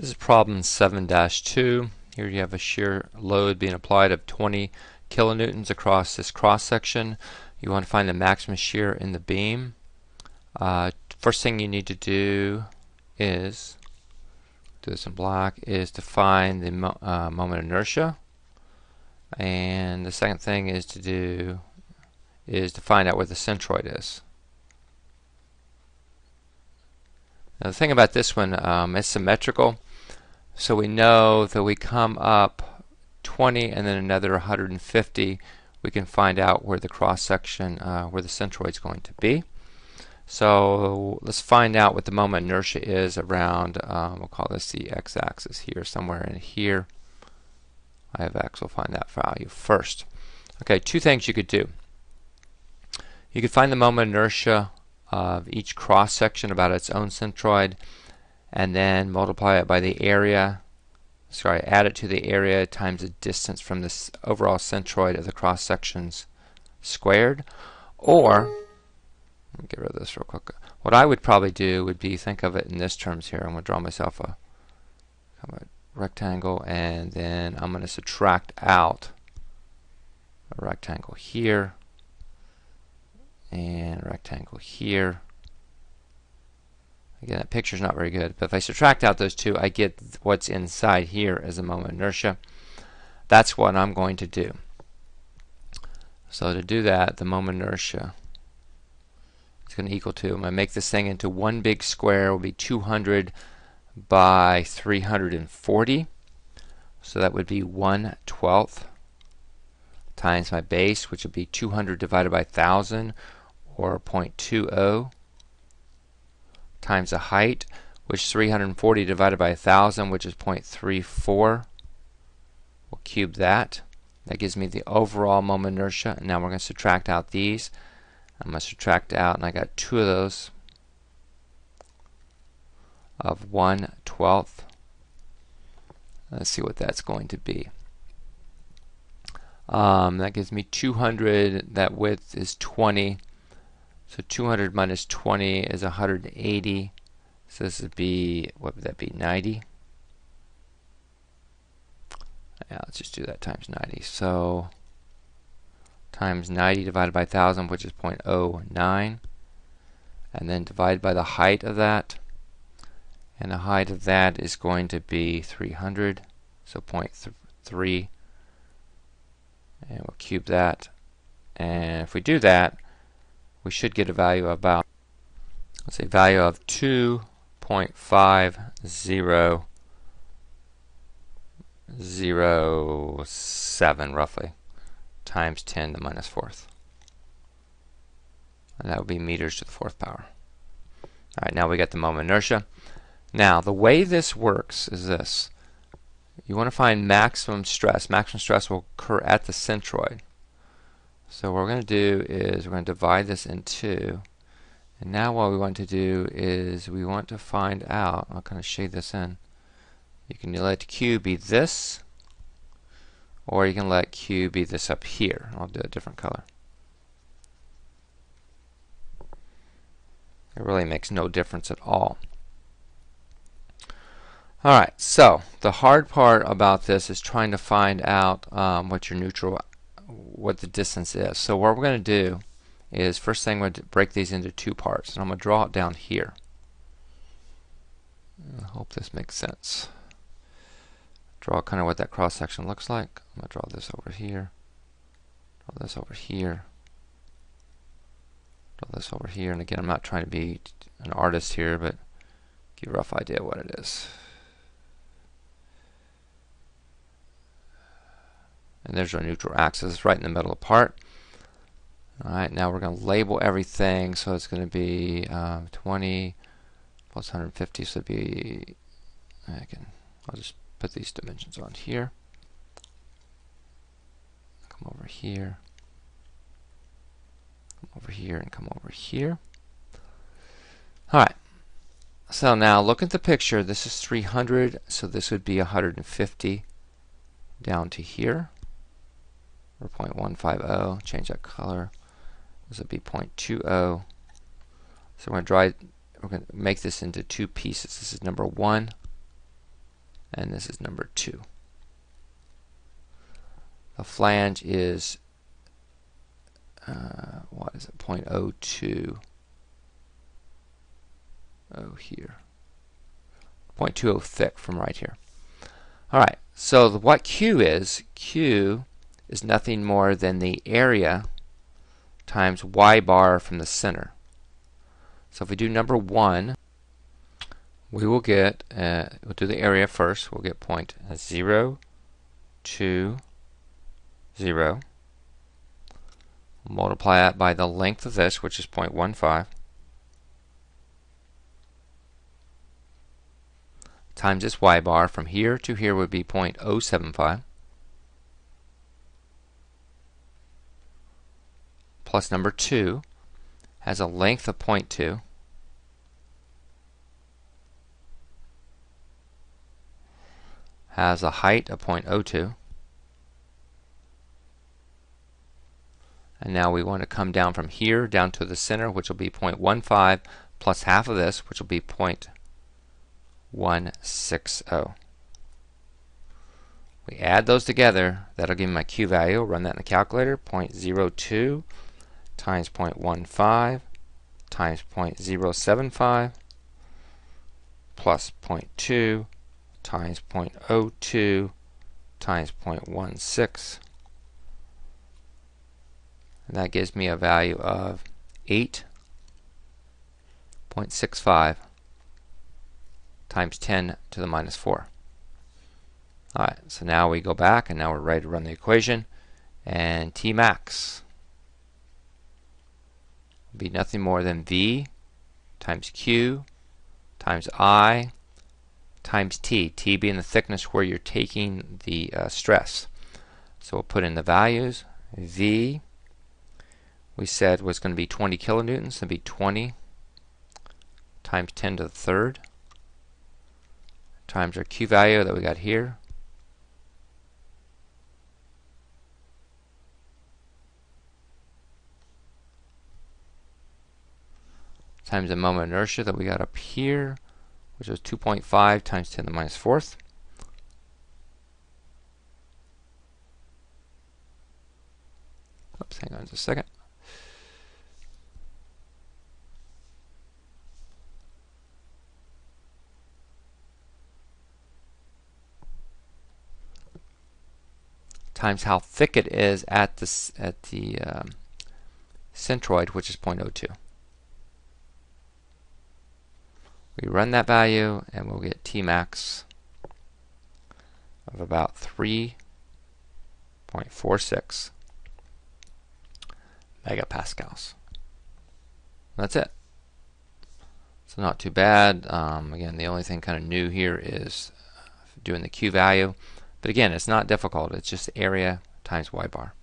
This is problem 7-2. Here you have a shear load being applied of 20 kilonewtons across this cross section. You want to find the maximum shear in the beam. First thing you need to do is, do this in black, is to find the moment inertia. And the second thing is to find out where the centroid is. Now the thing about this one, it's symmetrical, so we know that we come up 20 and then another 150, we can find out where the cross section, where the centroid is going to be. So let's find out what the moment inertia is around, we'll call this the x-axis here, somewhere in here. I have x, we'll find that value first. Okay, two things you could do. You could find the moment inertia of each cross section about its own centroid, and then multiply it by the area, add it to the area times the distance from this overall centroid of the cross sections squared. Or, let me get rid of this real quick. What I would probably do would be think of it in this terms here. I'm going to draw myself a rectangle, and then I'm going to subtract out a rectangle here and a rectangle here. Again, that picture's not very good, but if I subtract out those two, I get what's inside here as a moment inertia. That's what I'm going to do. So to do that, the moment inertia is going to equal to, I'm going to make this thing into one big square. It will be 200 by 340. So that would be 1/12 times my base, which would be 200 divided by 1,000, or 0.20, times the height, which is 340 divided by 1,000, which is 0.34. We'll cube that. That gives me the overall moment inertia. And now we're going to subtract out these. I'm going to subtract out, and I got two of those, of 1/12. Let's see what that's going to be. That gives me 200. That width is 20. So 200 minus 20 is 180. So this would be, what would that be, 90? Yeah, let's just do that times 90. So times 90 divided by 1,000, which is 0.09. And then divide by the height of that. And the height of that is going to be 300. So 0.3. And we'll cube that. And if we do that, we should get a value of about, let's say, value of 2.5007 roughly, times 10 to the minus fourth. And that would be meters to the fourth power. Alright, now we got the moment inertia. Now, the way this works is this. You want to find maximum stress. Maximum stress will occur at the centroid. So what we're going to do is we're going to divide this in two. And now what we want to do is we want to find out, I'll kind of shade this in. You can let Q be this, or you can let Q be this up here. I'll do a different color. It really makes no difference at all. Alright, so the hard part about this is trying to find out what your neutral, what the distance is. So what we're going to do is, first thing, we're going to break these into two parts. And I'm going to draw it down here. I hope this makes sense. Draw kind of what that cross section looks like. I'm going to draw this over here. Draw this over here. Draw this over here. And again, I'm not trying to be an artist here, but give you a rough idea of what it is. And there's our neutral axis right in the middle apart. Alright, now we're going to label everything. So it's going to be 20 plus 150. So it'd be, I'll just put these dimensions on here. Come over here. Come over here and come over here. Alright. So now look at the picture. This is 300. So this would be 150 down to here. Or 0.150, change that color. This would be 0.20. So we're going to make this into two pieces. This is number 1, and this is number 2. The flange is what is it? 0.02. Oh, here. 0.20 thick from right here. Alright, so what Q is nothing more than the area times y bar from the center. So if we do number 1, we will get, we'll do the area first, we'll get 0.020. Multiply that by the length of this, which is 0.15, times this y bar from here to here would be 0.075, plus number 2 has a length of 0.2, has a height of 0.02, and now we want to come down from here down to the center, which will be 0.15, plus half of this, which will be 0.160. We add those together, that'll give me my Q value. Run that in the calculator. 0.02 times 0.15 times 0.075 plus 0.2 times 0.02 times 0.16. And that gives me a value of 8.65 times 10 to the minus 4. Alright, so now we go back and now we're ready to run the equation. And T max will be nothing more than V times Q times I times T. T being the thickness where you're taking the stress. So we'll put in the values. V we said was going to be 20 kilonewtons. So it'd be 20 times 10 to the third times our Q value that we got here. Times the moment inertia that we got up here, which was 2.5 times 10 to the minus 4th. Oops, hang on just a second. Times how thick it is at the centroid, which is 0.02. We run that value and we'll get T max of about 3.46 megapascals. That's it. So not too bad. Again, the only thing kind of new here is doing the Q value. But again, it's not difficult. It's just area times y bar.